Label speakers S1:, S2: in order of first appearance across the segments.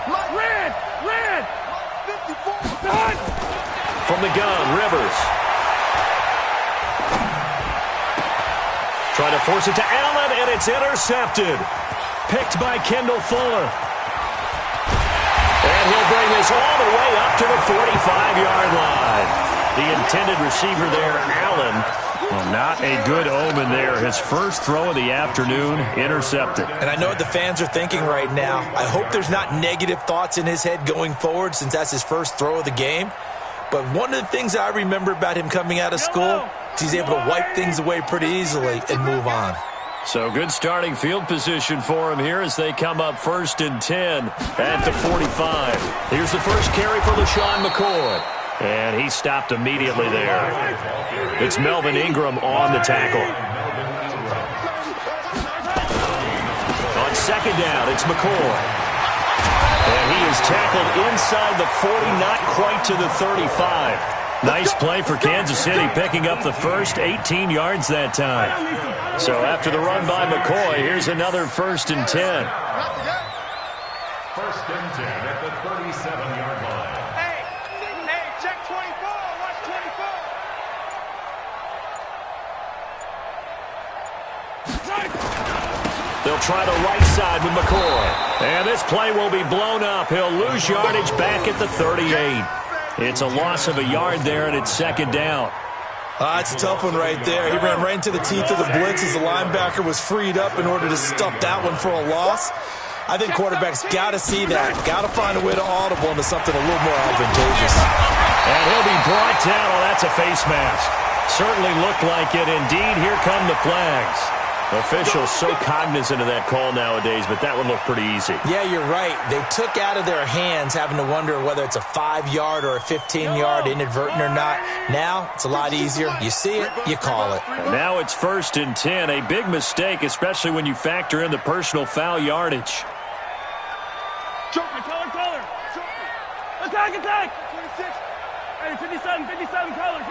S1: Red! 54!
S2: From the gun, Rivers. Trying to force it to Allen, and it's intercepted. Picked by Kendall Fuller. And he'll bring this all the way up to the 45-yard line. The intended receiver there, Allen.
S3: Well, not a good omen there. His first throw of the afternoon, intercepted.
S4: And I know what the fans are thinking right now. I hope there's not negative thoughts in his head going forward since that's his first throw of the game. But one of the things I remember about him coming out of school is he's able to wipe things away pretty easily and move on.
S3: So good starting field position for him here as they come up 1st and 10 at the 45.
S2: Here's the first carry for LaShawn McCoy. And he stopped immediately there. It's Melvin Ingram on the tackle. On second down, it's McCoy. And he is tackled inside the 40, not quite to the 35.
S3: Nice play for Kansas City, picking up the first 18 yards that time.
S2: So after the run by McCoy, here's another 1st and 10.
S5: 1st and 10 at the 37-yard line.
S1: Hey, check 24. Watch 24.
S2: They'll try the right side with McCoy. And this play will be blown up. He'll lose yardage back at the 38. It's a loss of a yard there, and it's 2nd down.
S4: It's a tough one right there. He ran right into the teeth of the blitz as the linebacker was freed up in order to stuff that one for a loss. I think quarterbacks got to see that. Got to find a way to audible into something a little more advantageous.
S2: And he'll be brought down. Oh, that's a face mask. Certainly looked like it. Indeed, here come the flags. Officials so cognizant of that call nowadays, but that one looked pretty easy.
S4: Yeah, you're right. They took out of their hands having to wonder whether it's a 5-yard or a 15-yard inadvertent or not. Now, it's a lot easier. You see it, you call it.
S3: And now it's 1st and 10. A big mistake, especially when you factor in the personal foul yardage.
S1: Color. Attack. 26. Hey, 57 colors.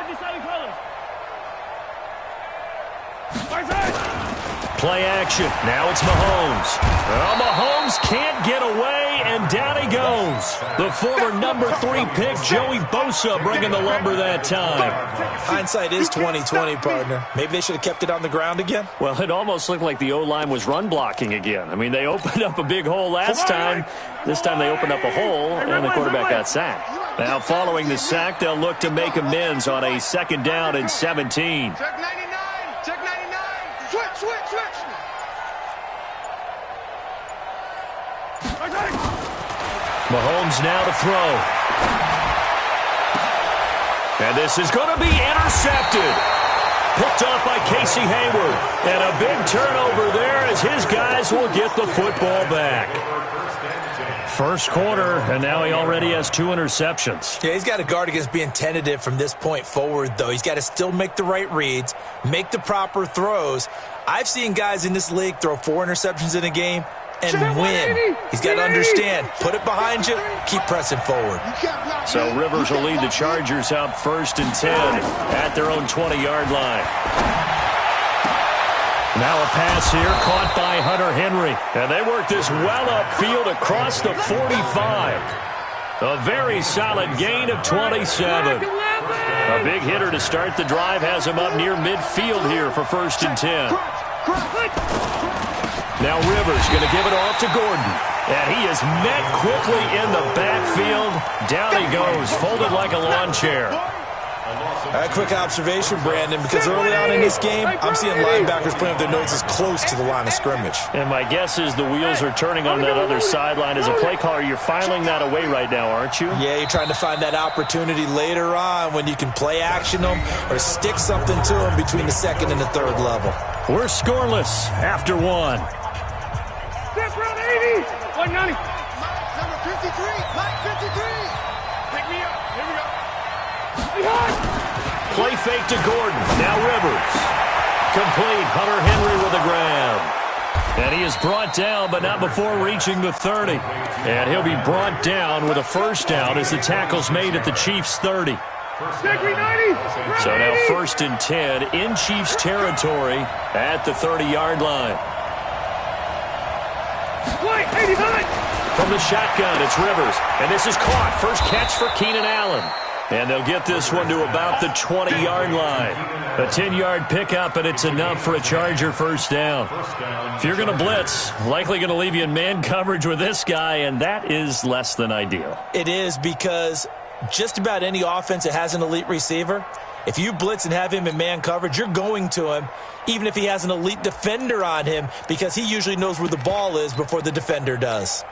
S2: Play action. Now it's Mahomes. Well, Mahomes can't get away, and down he goes. The former number 3 pick, Joey Bosa, bringing the lumber that time.
S4: Hindsight is 20/20, partner. Maybe they should have kept it on the ground again.
S2: Well, it almost looked like the O-line was run blocking again. I mean, they opened up a big hole last time. This time they opened up a hole, and the quarterback got sacked. Now, following the sack, they'll look to make amends on a 2nd down and 17.
S1: Check 99. Switch.
S2: Mahomes now to throw. And this is going to be intercepted. Picked off by Casey Hayward. And a big turnover there as his guys will get the football back.
S3: First quarter, and now he already has 2 interceptions.
S4: Yeah, he's got to guard against being tentative from this point forward, though. He's got to still make the right reads, make the proper throws. I've seen guys in this league throw 4 interceptions in a game and win. He's got to understand, put it behind you, keep pressing forward.
S2: So Rivers will lead the Chargers up 1st and 10 at their own 20-yard line. Now a pass here caught by Hunter Henry. And they work this well upfield across the 45. A very solid gain of 27. A big hitter to start the drive has him up near midfield here for 1st and 10. Now Rivers going to give it off to Gordon. And he is met quickly in the backfield. Down he goes, folded like a lawn chair.
S4: A quick observation, Brandon, because early on in this game, I'm seeing linebackers playing with their noses close to the line of scrimmage.
S2: And my guess is the wheels are turning on that other sideline. As a play caller, you're filing that away right now, aren't you?
S4: Yeah, you're trying to find that opportunity later on when you can play action them or stick something to them between the 2nd and the 3rd level.
S3: We're scoreless after 1.
S1: Step round 80. 190. Number 53. Mike 53. Pick me up. Here we go.
S2: Play fake to Gordon. Now Rivers. Complete. Hunter Henry with a grab.
S3: And he is brought down, but not before reaching the 30.
S2: And he'll be brought down with a 1st down as the tackle's made at the Chiefs' 30. So now 1st and 10 in Chiefs territory at the 30-yard line. From From the shotgun, it's Rivers. And this is caught. First catch for Keenan Allen. And they'll get this one to about the 20-yard line. A 10-yard pickup, and it's enough for a Charger first down. If you're going to blitz, likely going to leave you in man coverage with this guy, and that is less than ideal.
S4: It is, because just about any offense that has an elite receiver, if you blitz and have him in man coverage, you're going to him, even if he has an elite defender on him, because he usually knows where the ball is before the defender does.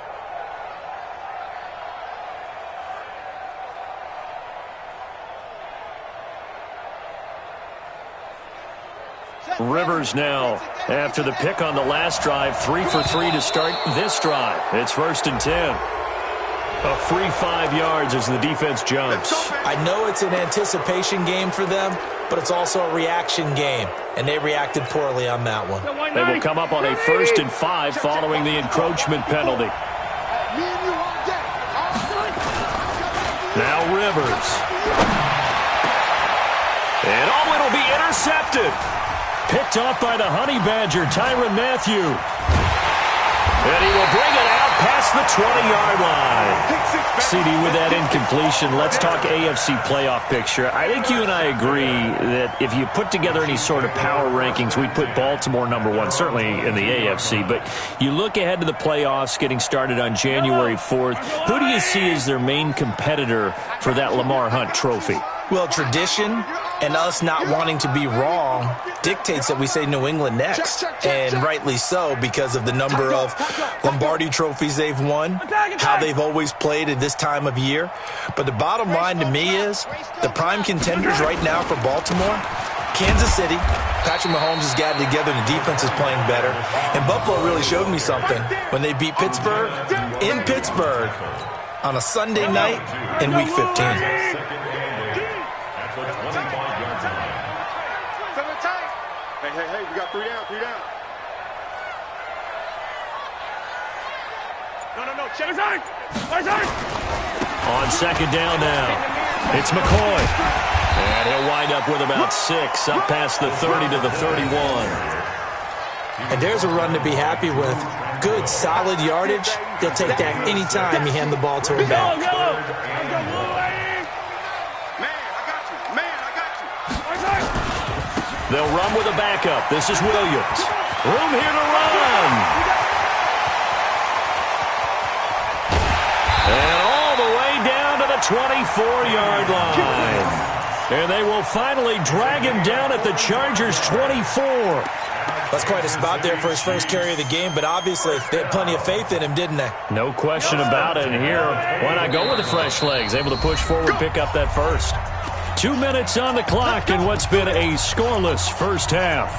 S2: Rivers now, after the pick on the last drive, 3 for 3 to start this drive. It's 1st and 10. A free 5 yards as the defense jumps.
S4: I know it's an anticipation game for them, but it's also a reaction game, and they reacted poorly on that one.
S2: They will come up on a 1st and 5 following the encroachment penalty. Now Rivers. And it'll be intercepted. Picked off by the Honey Badger, Tyrann Mathieu. And he will bring it out past the 20-yard line. CD, with that incompletion, let's talk AFC playoff picture. I think you and I agree that if you put together any sort of power rankings, we'd put Baltimore #1, certainly in the AFC. But you look ahead to the playoffs getting started on January 4th. Who do you see as their main competitor for that Lamar Hunt trophy?
S4: Well, tradition and us not wanting to be wrong dictates that we say New England next. And rightly so, because of the number of Lombardi trophies they've won, how they've always played at this time of year. But the bottom line to me is the prime contenders right now for Baltimore, Kansas City. Patrick Mahomes has got it together. The defense is playing better. And Buffalo really showed me something when they beat Pittsburgh in Pittsburgh on a Sunday night in Week 15.
S1: Hey, we got 3 down, 3 down. No, check his eye.
S2: On 2nd down now, it's McCoy. And he'll wind up with about 6, up past the 30 to the 31.
S4: And there's a run to be happy with. Good, solid yardage. He'll take that anytime you hand the ball to him back.
S2: They'll run with a backup. This is Williams. Room here to run. And all the way down to the 24-yard line. And they will finally drag him down at the Chargers' 24.
S4: That's quite a spot there for his first carry of the game, but obviously they had plenty of faith in him, didn't they?
S2: No question about it. And here, why not go with the fresh legs? Able to push forward, pick up that first. 2 minutes on the clock in what's been a scoreless first half.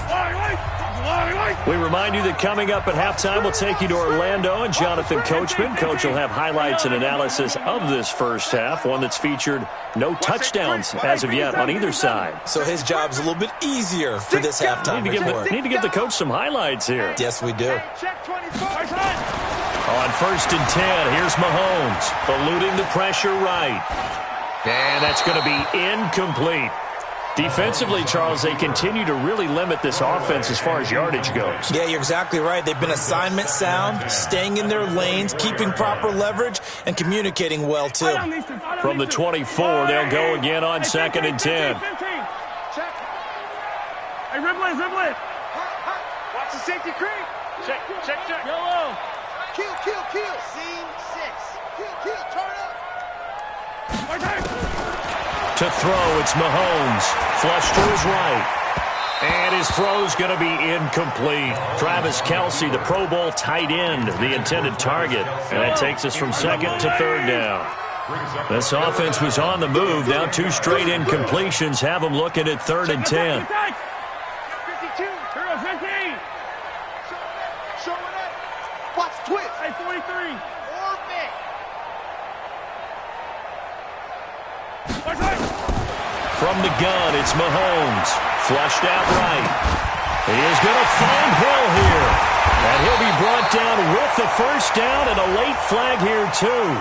S2: We remind you that coming up at halftime, we'll take you to Orlando and Jonathan Coachman. Coach will have highlights and analysis of this first half, one that's featured no touchdowns as of yet on either side.
S4: So his job's a little bit easier for this halftime report.
S2: Need to give the coach some highlights here.
S4: Yes, we do.
S2: On 1st and 10, here's Mahomes, eluding the pressure right. And that's going to be incomplete. Defensively, Charles, they continue to really limit this offense as far as yardage goes.
S4: Yeah, you're exactly right. They've been assignment sound, staying in their lanes, keeping proper leverage, and communicating well, too.
S2: From the 24, they'll go again on 2nd and 10.
S1: Hey, Riblet. Watch the safety creep. Check. Yellow. Kill. Scene 6. Kill. Turn up.
S2: To throw, it's Mahomes. Flush to his right. And his throw's going to be incomplete. Travis Kelce, the Pro Bowl tight end, the intended target. And that takes us from 2nd to 3rd down. This offense was on the move. Now 2 straight incompletions have them looking at 3rd and 10.
S1: 52, 15. Showing up. Watch twitch. Hey, 43.
S2: From the gun, it's Mahomes. Flushed out right. He is going to find Hill here. And he'll be brought down with the first down and a late flag here, too.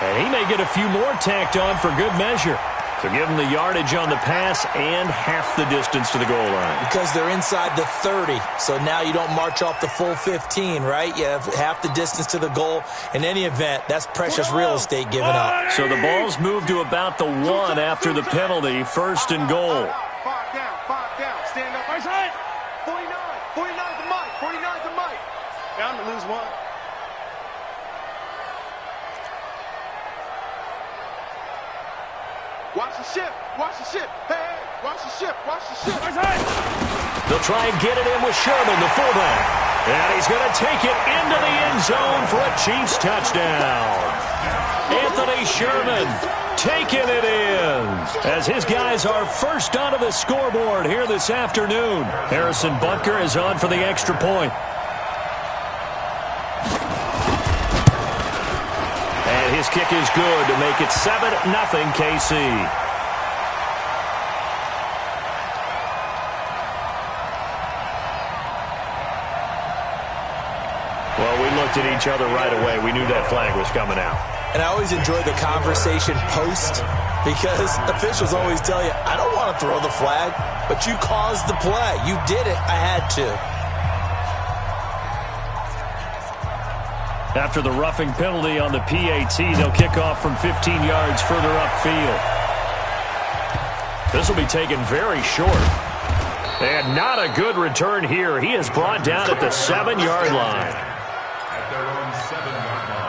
S2: And he may get a few more tacked on for good measure. So give them the yardage on the pass and half the distance to the goal line.
S4: Because they're inside the 30, so now you don't march off the full 15, right? You have half the distance to the goal. In any event, that's precious real estate given up.
S2: So the ball's moved to about the 1 after the penalty, 1st and goal.
S1: 5 down, stand up. Right side. 49 to Mike, 49 to Mike. Down to lose 1. Watch the ship. Hey, watch the ship. Right side.
S2: They'll try and get it in with Sherman, the fullback. And he's going to take it into the end zone for a Chiefs touchdown. Anthony Sherman taking it in as his guys are first onto the scoreboard here this afternoon. Harrison Butker is on for the extra point. And his kick is good to make it 7-0 KC. Well, we looked at each other right away. We knew that flag was coming out.
S4: And I always enjoy the conversation post because officials always tell you, I don't want to throw the flag, but you caused the play. You did it. I had to.
S2: After the roughing penalty on the PAT, they'll kick off from 15 yards further upfield. This will be taken very short. And not a good return here. He is brought down at the 7-yard line.
S5: At their own 7-yard line.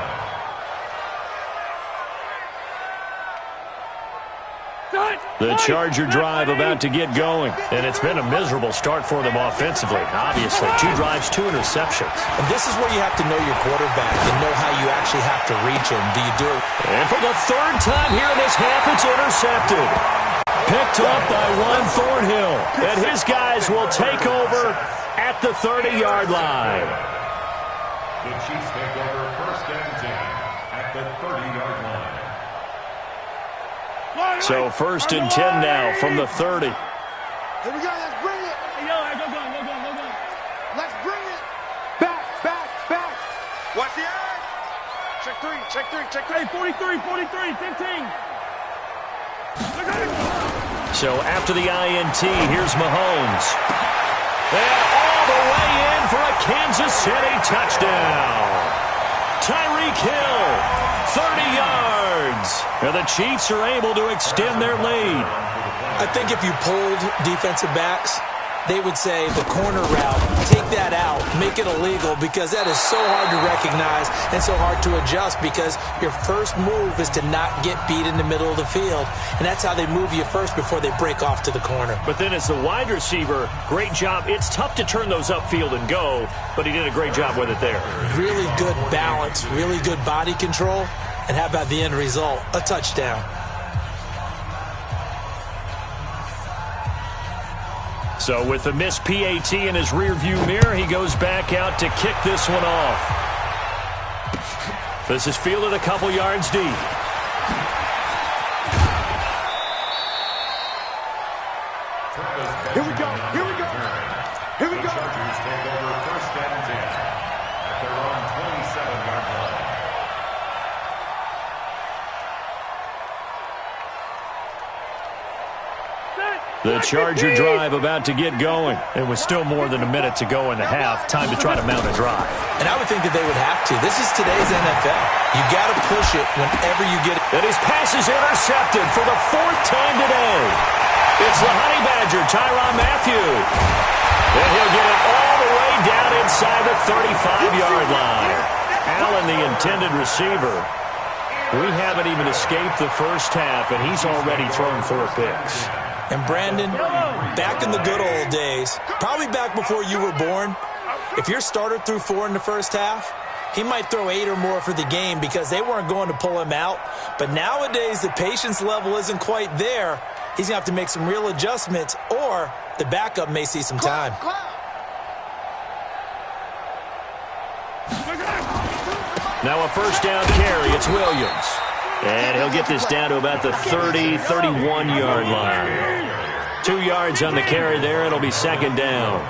S2: The Charger drive about to get going. And it's been a miserable start for them offensively. Obviously, 2 drives, 2 interceptions.
S4: And this is where you have to know your quarterback and know how you actually have to reach him. Do you do it?
S2: And for the 3rd time here in this half, it's intercepted. Picked up by Juan Thornhill. And his guys will take over at the 30-yard line.
S5: The Chiefs take over 1st and 10 at the 30-yard line.
S2: So 1st and 10 now from the 30.
S1: Here we go, let's bring it. Hey, yo, go. Let's bring it. Back. Watch the eye. Check three. 43, 15.
S2: So after the INT, here's Mahomes. And all the way in for a Kansas City touchdown. Tyreek Hill, 30 yards. And the Chiefs are able to extend their lead.
S4: I think if you pulled defensive backs, they would say the corner route, take that out, make it illegal, because that is so hard to recognize and so hard to adjust because your first move is to not get beat in the middle of the field. And that's how they move you first before they break off to the corner.
S2: But then as the wide receiver, great job. It's tough to turn those upfield and go, but he did a great job with it there. Really
S4: good balance, really good body control. And how about the end result? A touchdown.
S2: So with the missed PAT in his rearview mirror, he goes back out to kick this one off. This is fielded a couple yards deep.
S1: Here we go.
S5: The Chargers take over 1st and 10 at their own 27-yard line.
S2: The Charger drive about to get going. It was still more than a minute to go in the half. Time to try to mount a drive.
S4: And I would think that they would have to. This is today's NFL. You got to push it whenever you get it.
S2: And his pass is intercepted for the 4th time today. It's the Honey Badger, Tyrann Mathieu. And he'll get it all the way down inside the 35-yard line. Allen, the intended receiver. We haven't even escaped the first half, and he's already thrown 4 picks.
S4: And Brandon, back in the good old days, probably back before you were born, if your starter threw 4 in the first half, he might throw 8 or more for the game because they weren't going to pull him out. But nowadays, the patience level isn't quite there. He's going to have to make some real adjustments, or the backup may see some time.
S2: Now a first down carry. It's Williams. And he'll get this down to about the 30, 31-yard line. 2 yards on the carry there. It'll be 2nd down.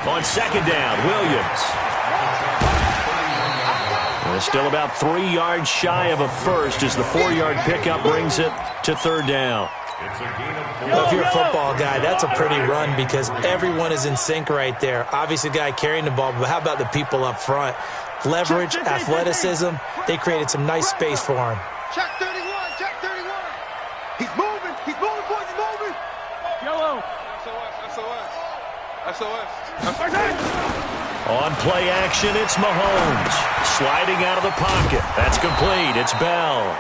S2: On 2nd down, Williams. Still about 3 yards shy of a first as the 4-yard pickup brings it to third down.
S4: Well, if you're a football guy, that's a pretty run because everyone is in sync right there. Obviously, the guy carrying the ball, but how about the people up front? Leverage, athleticism, they created some nice space for him.
S1: Check 31, check 31. He's moving, boys, he's moving. Yellow. SOS.
S2: On play action, it's Mahomes. Sliding out of the pocket. That's complete. It's Bell.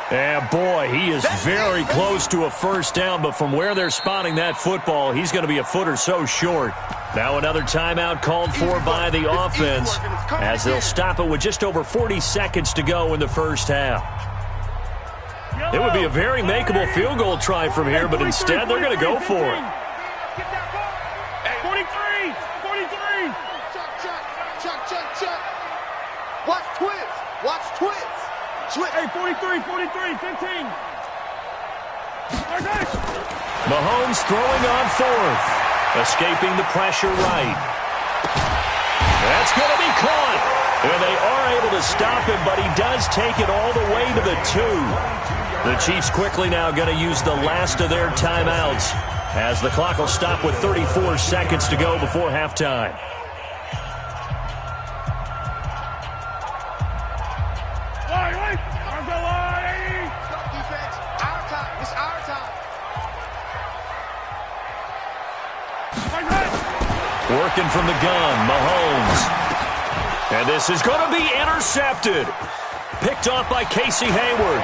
S2: And boy, he is very close to a first down, but from where they're spotting that football, he's going to be a foot or so short. Now another timeout called for by the offense as they'll stop it with just over 40 seconds to go in the first half. It would be a very makeable field goal try from here, but instead they're going to go for it.
S1: 43. Check. Watch twins. Hey, 43, 15.
S2: Mahomes throwing on fourth. Escaping the pressure right. That's going to be caught. And they are able to stop him, but he does take it all the way to the 2. The Chiefs quickly now going to use the last of their timeouts as the clock will stop with 34 seconds to go before halftime. Working from the gun, Mahomes. And this is going to be intercepted. Picked off by Casey Hayward.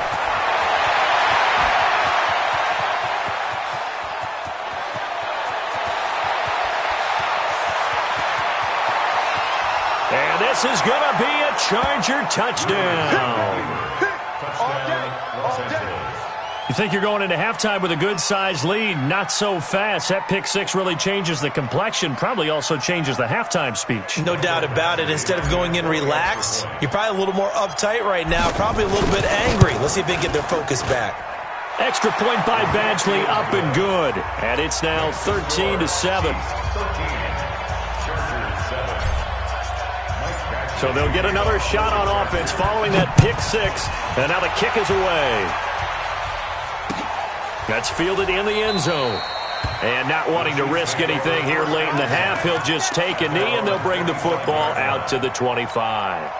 S2: And this is going to be a Charger touchdown. You think you're going into halftime with a good-sized lead? Not so fast. That pick six really changes the complexion, probably also changes the halftime speech.
S4: No doubt about it. Instead of going in relaxed, you're probably a little more uptight right now, probably a little bit angry. Let's see if they can get their focus back.
S2: Extra point by Badgley, up and good. And it's now 13-7. So they'll get another shot on offense following that pick six. And now the kick is away. That's fielded in the end zone. And not wanting to risk anything here late in the half, he'll just take a knee and they'll bring the football out to the 25.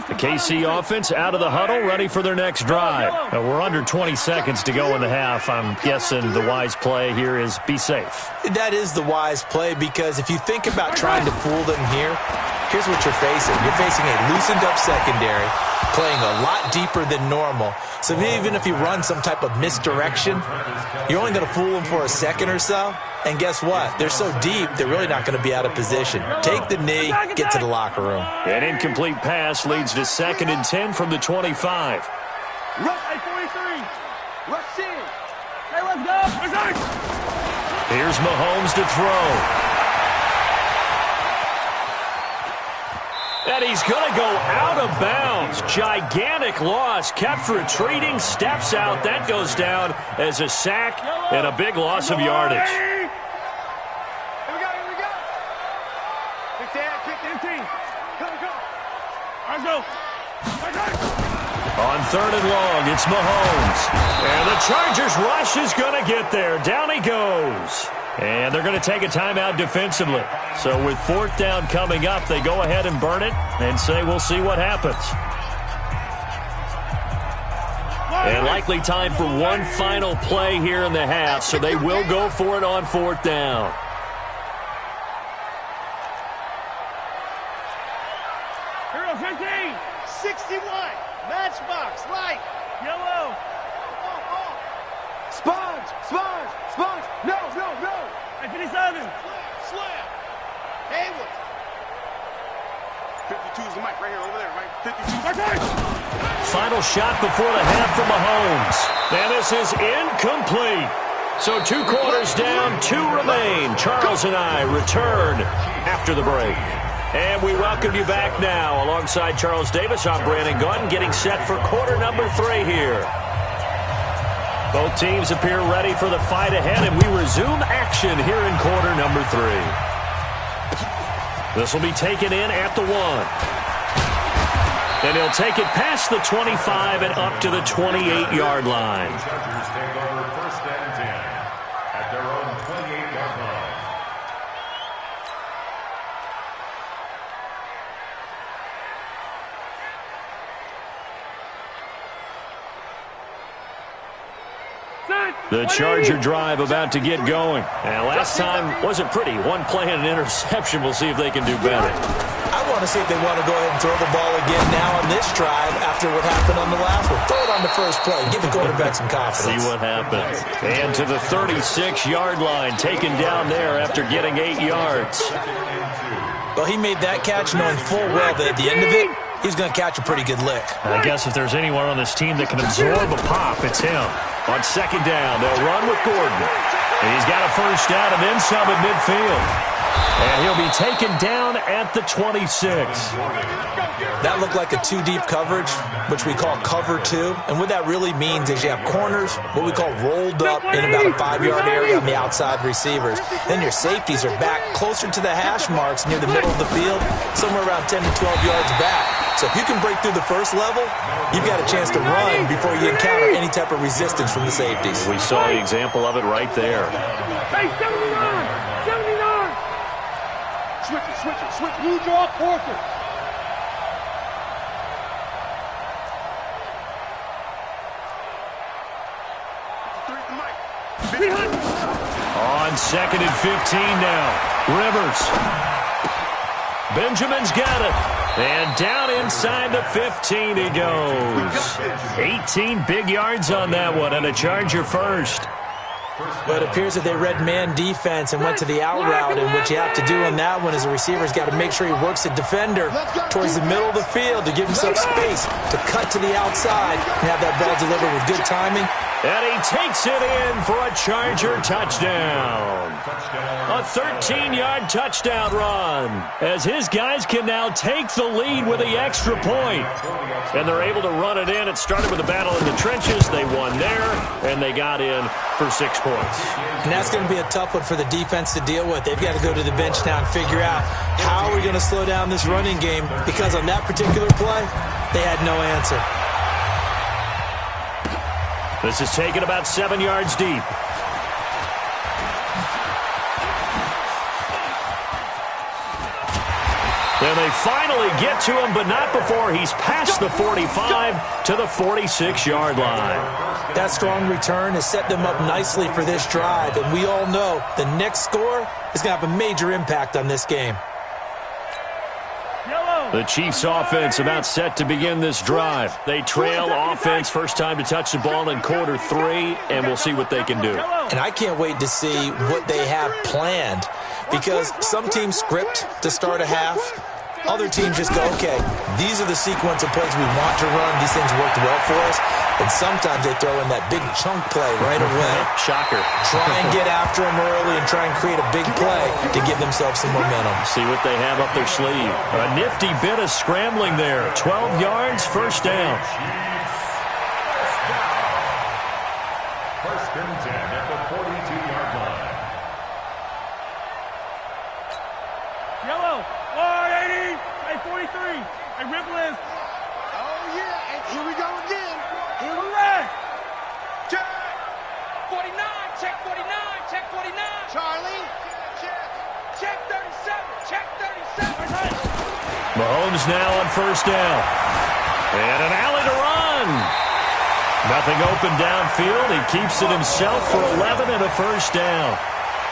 S2: The KC offense out of the huddle, ready for their next drive. We're under 20 seconds to go in the half. I'm guessing the wise play here is be safe.
S4: That is the wise play because if you think about trying to fool them here, here's what you're facing. You're facing a loosened up secondary, playing a lot deeper than normal. So even if you run some type of misdirection, you're only going to fool them for a second or so. And guess what? They're so deep, they're really not going to be out of position. Take the knee, get to the locker room.
S2: An incomplete pass leads to 2nd and 10 from the 25.
S1: Rush, 43. Rush in. Hey, let's go.
S2: Here's Mahomes to throw. And he's going to go out of bounds. Gigantic loss. Kept retreating. Steps out. That goes down as a sack and a big loss of yardage.
S1: Here we go. Kick the 15. Go. Let's go.
S2: On 3rd and long, it's Mahomes. And the Chargers rush is going to get there. Down he goes. And they're going to take a timeout defensively. So with 4th down coming up, they go ahead and burn it and say we'll see what happens. And likely time for one final play here in the half, so they will go for it on 4th down.
S1: Hero 15, 61, matchbox, light, yellow. Sponge. No. Hey, 57. Slam. Hayward. 52 is the mic right here, over there, right? 52.
S2: Final shot before the half from Mahomes. And this is incomplete. So 2 quarters down, 2 remain. Charles and I return after the break. And we welcome you back now. Alongside Charles Davis, I'm Brandon Gunn, getting set for quarter number 3 here. Both teams appear ready for the fight ahead, and we resume action here in quarter number 3. This will be taken in at the 1. And he'll take it past the 25 and up to the 28-yard line.
S5: The Chargers take over 1st and 10 at their own 28-yard line.
S2: The Charger drive about to get going. And last time wasn't pretty. One play and an interception. We'll see if they can do better.
S4: I want to see if they want to go ahead and throw the ball again now on this drive after what happened on the last one. Throw it on the first play. Give the quarterback some confidence.
S2: See what happens. And to the 36-yard line, taken down there after getting 8 yards.
S4: Well, he made that catch knowing full well that at the end of it, he's going to catch a pretty good lick.
S2: I guess if there's anyone on this team that can absorb a pop, it's him. On 2nd down, they'll run with Gordon. And he's got a first down and then some at midfield. And he'll be taken down at the 26.
S4: That looked like a two-deep coverage, which we call cover 2. And what that really means is you have corners, what we call rolled up in about a 5-yard area on the outside receivers. Then your safeties are back closer to the hash marks near the middle of the field, somewhere around 10 to 12 yards back. So if you can break through the first level, you've got a chance to run before you encounter any type of resistance from the safeties.
S2: We saw the example of it right there.
S1: Hey, 79! 79! Switch it, switch it, switch. Blue draw, Porter.
S2: On 2nd and 15 now. Rivers. Benjamin's got it. And down inside the 15 he goes. 18 big yards on that one, and a Charger first.
S4: But it appears that they read man defense and went to the out route, and what you have to do on that one is the receiver's got to make sure he works the defender towards the middle of the field to give himself space to cut to the outside and have that ball delivered with good timing.
S2: And he takes it in for a Charger touchdown. A 13-yard touchdown run as his guys can now take the lead with the extra point. And they're able to run it in. It started with a battle in the trenches. They won there, and they got in for 6 points.
S4: And that's going to be a tough one for the defense to deal with. They've got to go to the bench now and figure out how are we going to slow down this running game, because on that particular play, they had no answer.
S2: This is taken about 7 yards deep. And they finally get to him, but not before he's past the 45 to the 46-yard line.
S4: That strong return has set them up nicely for this drive, and we all know the next score is going to have a major impact on this game.
S2: The Chiefs offense about set to begin this drive. They trail offense, first time to touch the ball in quarter 3, and we'll see what they can do.
S4: And I can't wait to see what they have planned, because some teams script to start a half. Other teams just go, okay, these are the sequence of plays we want to run. These things worked well for us. And sometimes they throw in that big chunk play right away.
S2: Shocker.
S4: Try and get after them early and try and create a big play to give themselves some momentum.
S2: See what they have up their sleeve. A nifty bit of scrambling there. 12 yards, first down.
S5: First and 10 at the 42-yard line.
S1: Yellow. 80. Hey, 43. Hey, Ripple is. Oh, yeah. And here we go again. Here we go. Check. 49. Check 49. Check 49. Charlie. Check. Check 37. Check 37.
S2: Mahomes now on first down. And an alley to run. Nothing open downfield. He keeps it himself for 11 and a first down.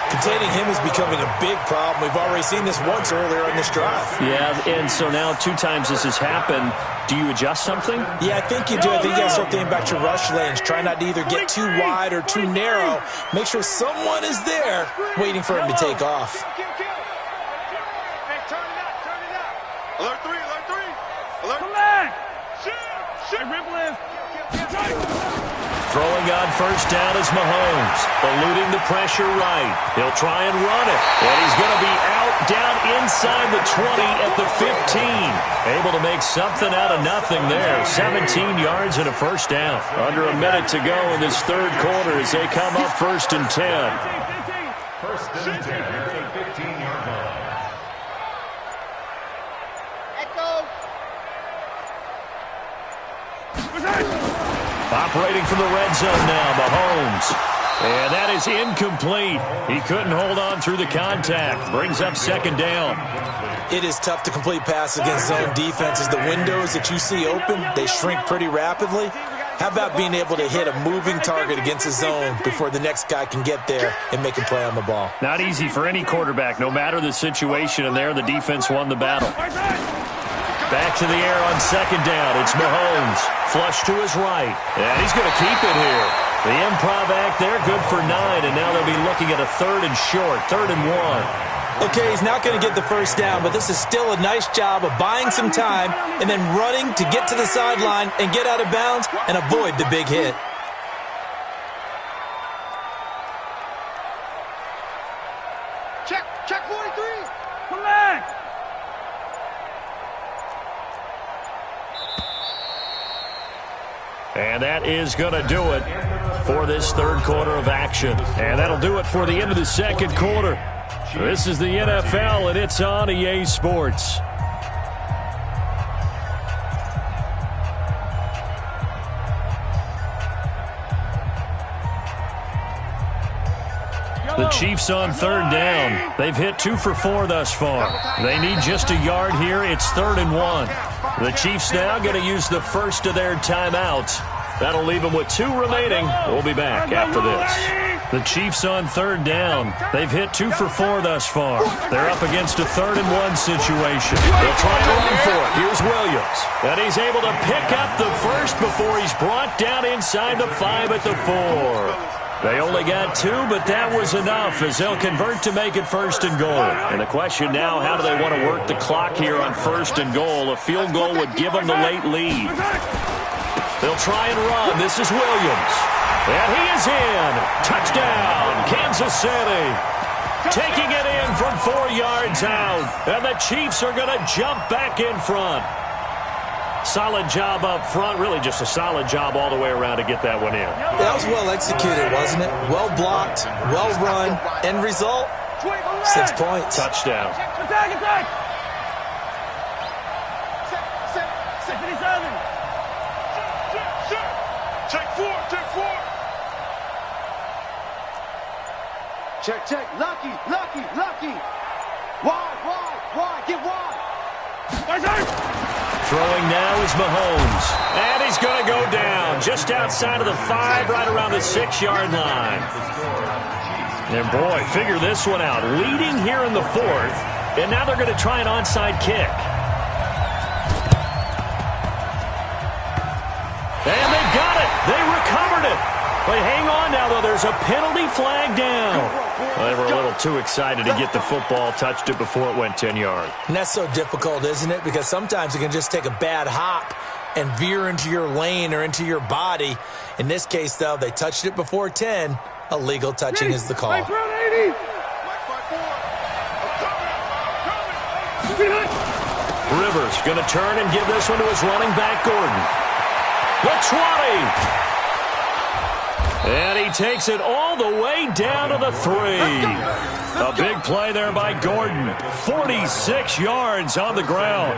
S4: Containing him is becoming a big problem. We've already seen this once earlier in this drive.
S2: Yeah, and so now 2 times this has happened. Do you adjust something?
S4: Yeah, I think you do. I think you got to start thinking about your rush lanes. Try not to either get too wide or too narrow. Make sure someone is there waiting for him to take off.
S1: Hey, turn it up. Alert 3. Alert 3. Alert. Come back. Shoot. Hey, Ripple is.
S2: Throwing on first down is Mahomes, eluding the pressure right. He'll try and run it, and he's going to be out down inside the 20 at the 15. Able to make something out of nothing there. 17 yards and a first down. Under a minute to go in this third quarter as they come up first and 10.
S5: First and 10 at the 15-yard line.
S2: operating from the red zone now, Mahomes. And that is incomplete. He couldn't hold on through the contact. Brings up second down.
S4: It is tough to complete passes against zone defenses. The windows that you see open, they shrink pretty rapidly. How about being able to hit a moving target against a zone before the next guy can get there and make a play on the ball?
S2: Not easy for any quarterback, no matter the situation, and there the defense won the battle. Back to the air on second down. It's Mahomes. Flush to his right. And he's going to keep it here. The improv act there, good for 9, and now they'll be looking at a 3rd and short, 3rd and 1.
S4: Okay, he's not going to get the first down, but this is still a nice job of buying some time and then running to get to the sideline and get out of bounds and avoid the big hit.
S1: Check 43. Come back.
S2: And that is going to do it for this third quarter of action. And that'll do it for the end of the second quarter. This is the NFL, and it's on EA Sports. The Chiefs on 3rd down. They've hit 2 for 4 thus far. They need just a yard here. It's 3rd and 1. The Chiefs now going to use the first of their timeouts. That'll leave them with 2 remaining. We'll be back after this. The Chiefs on 3rd down. They've hit 2 for 4 thus far. They're up against a 3rd and 1 situation. They'll try to run for it. Here's Williams. And he's able to pick up the first before he's brought down inside the 5 at the 4. They only got 2, but that was enough as they'll convert to make it 1st and goal. And the question now, how do they want to work the clock here on 1st and goal? A field goal would give them the late lead. They'll try and run. This is Williams. And he is in. Touchdown, Kansas City. Taking it in from 4 yards out. And the Chiefs are going to jump back in front. Solid job up front. Really just a solid job all the way around to get that one in.
S4: That was well executed, wasn't it? Well blocked, well run. End result, 6 points.
S2: Touchdown.
S1: Attack. Check. Lucky. Wide. Get wide.
S2: Throwing now is Mahomes. And he's going to go down just outside of the 5, right around the 6-yard line. And boy, figure this one out. Leading here in the 4th, and now they're going to try an onside kick. And they got it. They recovered it. But hang on now, though. There's a penalty flag down. Well, they were a little too excited to get the football, touched it before it went 10 yards.
S4: And that's so difficult, isn't it? Because sometimes it can just take a bad hop and veer into your lane or into your body. In this case, though, they touched it before 10. Illegal touching is the call.
S2: Rivers going to turn and give this one to his running back, Gordon. The 20. And he takes it all the way down to the 3. A big play there by Gordon. 46 yards on the ground.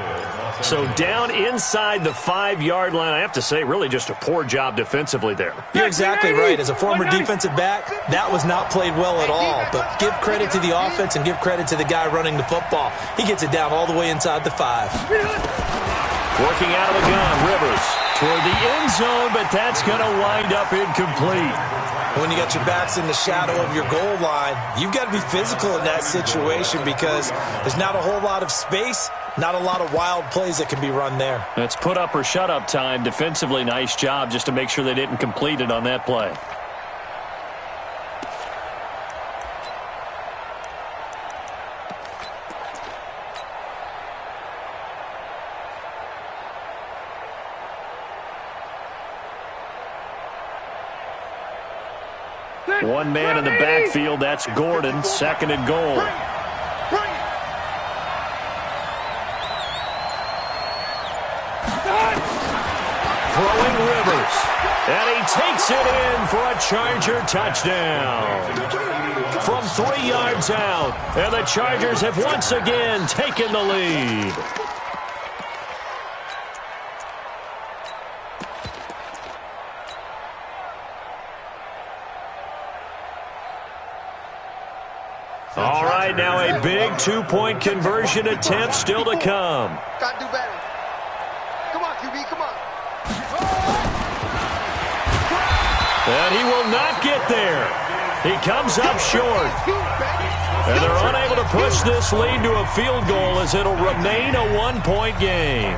S2: So down inside the 5-yard line. I have to say, really just a poor job defensively there.
S4: You're exactly right. As a former defensive back, that was not played well at all. But give credit to the offense and give credit to the guy running the football. He gets it down all the way inside the 5.
S2: Working out of the gun, Rivers toward the end zone, but that's going to wind up incomplete.
S4: When you got your backs in the shadow of your goal line, you've got to be physical in that situation because there's not a whole lot of space, not a lot of wild plays that can be run there.
S2: It's put up or shut up time. Defensively, nice job just to make sure they didn't complete it on that play. One man in the backfield, that's Gordon, 2nd and goal. Throwing Rivers, and he takes it in for a Charger touchdown. From 3 yards out, and the Chargers have once again taken the lead. right now, a big two-point conversion attempt still to come.
S1: Gotta do better. Come on, QB, come on.
S2: And he will not get there. He comes up short. And they're unable to push this lead to a field goal as it'll remain a one-point game.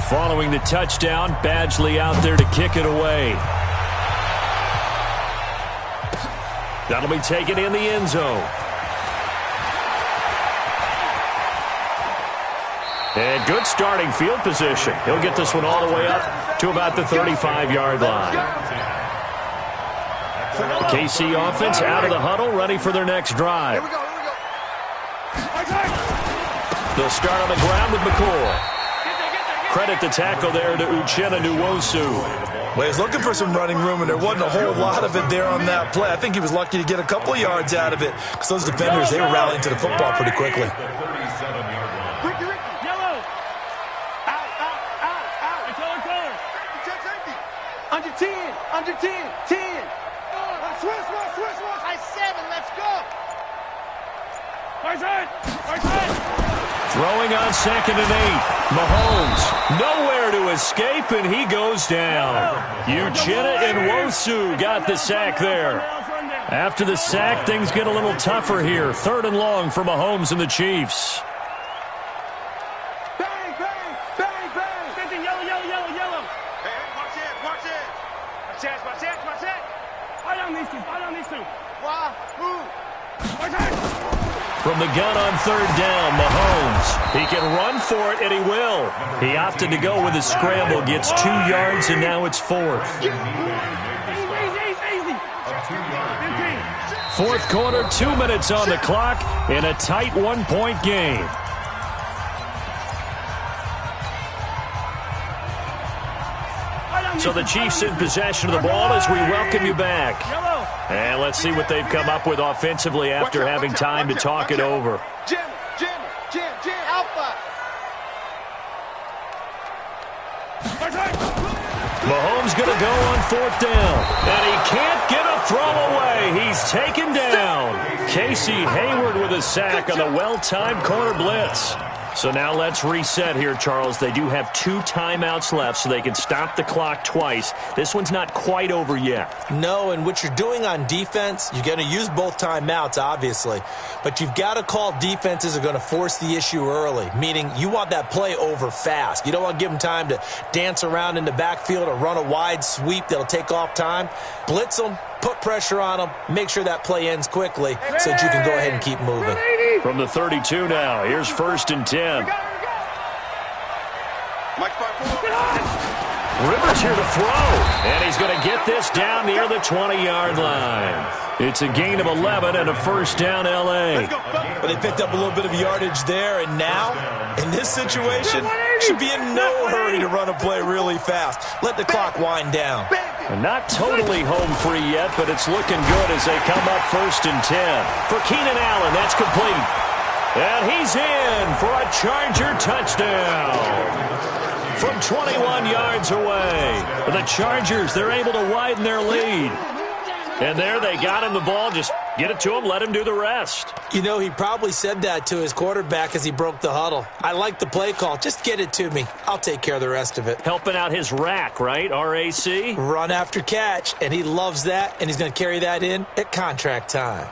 S2: Following the touchdown, Badgley out there to kick it away. That'll be taken in the end zone. And good starting field position. He'll get this one all the way up to about the 35-yard line. The KC offense out of the huddle, ready for their next drive. They'll start on the ground with McCoy. Credit the tackle there to Uchenna Nwosu.
S4: Well, he was looking for some running room, and there wasn't a whole lot of it there on that play. I think he was lucky to get a couple of yards out of it because those defenders, they were rallying to the football pretty quickly.
S1: Ricky, yellow. Out. Check safety. Under 10. 10. Switch. High 7, let's go. Right side.
S2: Throwing on 2nd and 8. Mahomes nowhere to escape, and he goes down. Uchenna Nwosu got the sack there. After the sack, things get a little tougher here. 3rd and long for Mahomes and the Chiefs.
S1: Bang. 15, yellow. Hey, march in. My chest. Fight on these two. Why? Move.
S2: From the gun on 3rd down, Mahomes. He can run for it, and he will. He opted to go with a scramble, gets 2 yards, and now it's 4th.
S1: Easy.
S2: 4th quarter, 2 minutes on the clock in a tight one-point game. So the Chiefs in possession of the ball as we welcome you back. And let's see what they've come up with offensively after having time to talk it over.
S1: Jim, Alpha.
S2: Mahomes going to go on 4th down. And he can't get a throw away. He's taken down. Casey Hayward with a sack on the well-timed corner blitz. So now let's reset here, Charles. They do have 2 timeouts left, so they can stop the clock twice. This one's not quite over yet.
S4: No, and what you're doing on defense, you're going to use both timeouts, obviously. But you've got to call defenses are going to force the issue early, meaning you want that play over fast. You don't want to give them time to dance around in the backfield or run a wide sweep that'll take off time. Blitz them, put pressure on them, make sure that play ends quickly so that you can go ahead and keep moving.
S2: From the 32 now, here's 1st and 10. Rivers here to throw, and he's going to get this down near the 20-yard line. It's a gain of 11 and a 1st down, L.A.
S4: But they picked up a little bit of yardage there, and now, in this situation, should be in no hurry to run a play really fast. Let the clock wind down.
S2: Not totally home free yet, but it's looking good as they come up 1st and 10. For Keenan Allen, that's complete. And he's in for a Charger touchdown. From 21 yards away. The Chargers, they're able to widen their lead. And there they got him the ball. Just get it to him, let him do the rest.
S4: You know, he probably said that to his quarterback as he broke the huddle. I like the play call. Just get it to me. I'll take care of the rest of it.
S2: Helping out his rack, right? RAC?
S4: Run after catch, and he loves that, and he's going to carry that in at contract time.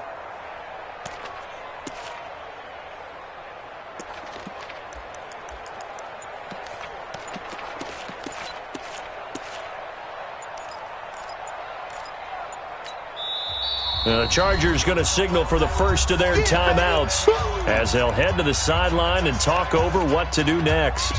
S2: The Chargers going to signal for the first of their timeouts as they'll head to the sideline and talk over what to do next.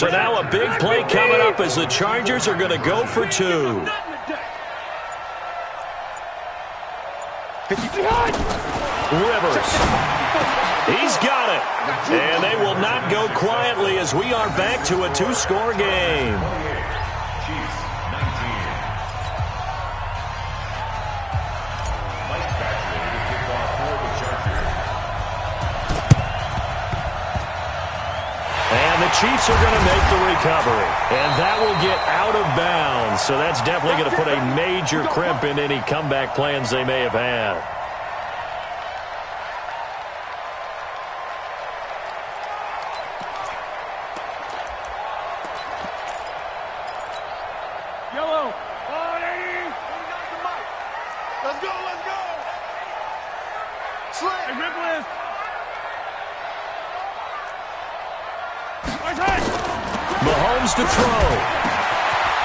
S2: So now a big play coming up as the Chargers are going to go for 2. Rivers. He's got it. And they will not go quietly as we are back to a 2-score game. And the Chiefs are going to make the recovery. And that will get out of bounds. So that's definitely going to put a major crimp in any comeback plans they may have had.
S3: Mahomes to throw.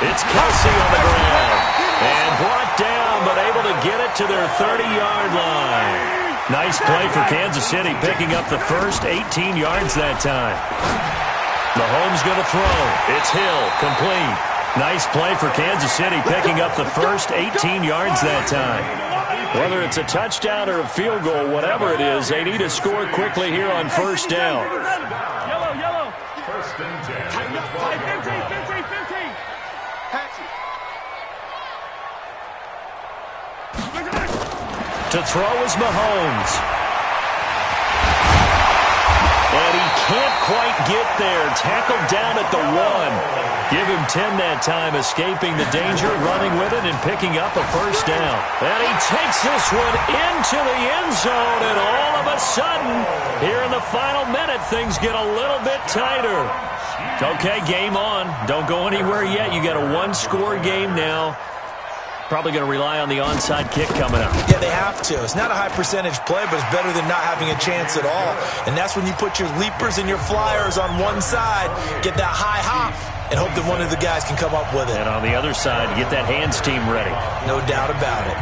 S3: It's Kelsey on the ground. And brought down, but able to get it to their 30-yard line. Nice play for Kansas City, picking up the first 18 yards that time. Mahomes going to throw. It's Hill, complete. Nice play for Kansas City, picking up the first 18 yards that time. Whether it's a touchdown or a field goal, whatever it is, they need to score quickly here on first down.
S5: Yellow. First and 10.
S1: 15.
S3: To throw is Mahomes. And he can't quite get there. Tackled down at the 1. Give him 10 that time, escaping the danger, running with it, and picking up a first down. And he takes this one into the end zone, and all of a sudden, here in the final minute, things get a little bit tighter. Okay, game on. Don't go anywhere yet. You got a 1-score game now. Probably going to rely on the onside kick coming up.
S4: Yeah, they have to. It's not a high-percentage play, but it's better than not having a chance at all. And that's when you put your leapers and your flyers on one side, get that high hop, and hope that one of the guys can come up with it.
S3: And on the other side, get that hands team ready.
S4: No doubt about it.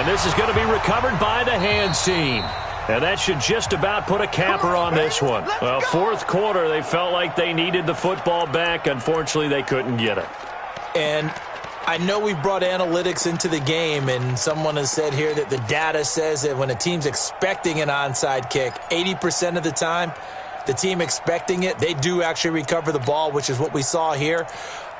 S3: And this is going to be recovered by the hands team. And that should just about put a capper on this one. Well, fourth quarter, they felt like they needed the football back. Unfortunately, they couldn't get it.
S4: And I know we brought analytics into the game, and someone has said here that the data says that when a team's expecting an onside kick, 80% of the time, the team expecting it, they do actually recover the ball, which is what we saw here.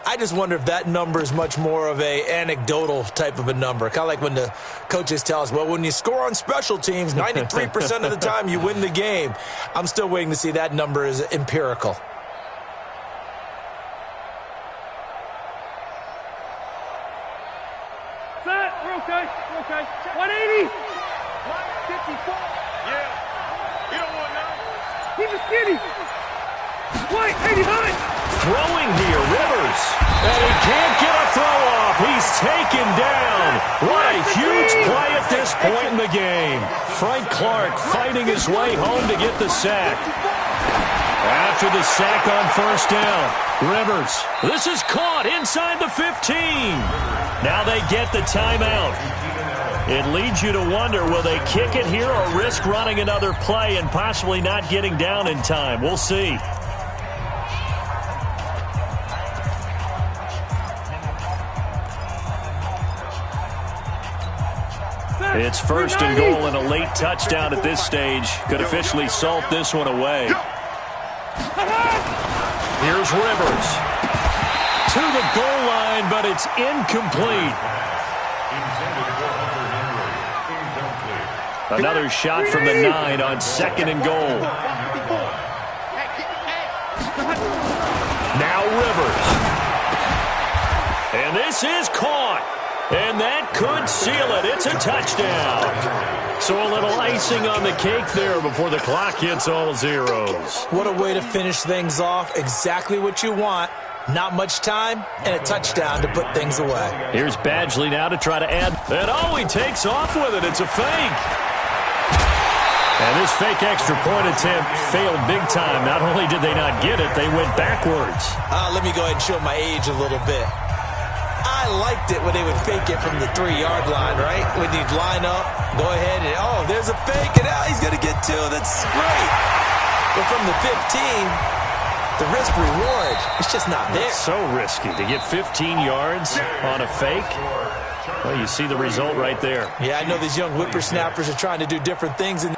S4: I just wonder if that number is much more of a anecdotal type of a number. Kind of like when the coaches tell us, well, when you score on special teams, 93% of the time you win the game. I'm still waiting to see that number is empirical.
S1: Set. We're okay. 180. 154. Yeah. You don't want none. Keep it skinny. White, 80 high.
S3: Throwing here, Rivers. And he can't get a throw off. He's taken down. What a huge play at this point in the game. Frank Clark fighting his way home to get the sack. After the sack on first down, Rivers. This is caught inside the 15. Now they get the timeout. It leads you to wonder, will they kick it here or risk running another play and possibly not getting down in time? We'll see. It's first and goal and a late touchdown at this stage. Could officially salt this one away. Here's Rivers. To the goal line, but it's incomplete. Another shot from the 9 on second and goal. Now Rivers. And this is caught. And that could seal it. It's a touchdown. So a little icing on the cake there before the clock hits all zeros.
S4: What a way to finish things off. Exactly what you want. Not much time and a touchdown to put things away.
S3: Here's Badgley now to try to add. And he takes off with it. It's a fake. And this fake extra point attempt failed big time. Not only did they not get it, they went backwards.
S4: Let me go ahead and show my age a little bit. I I liked it when they would fake it from the 3-yard line, right? When you'd line up, go ahead, and, oh, there's a fake, and now he's going to get 2. That's great. But from the 15, the risk-reward, it's just not there.
S2: It's so risky to get 15 yards on a fake. Well, you see the result right there.
S4: Yeah, I know these young whippersnappers are trying to do different things in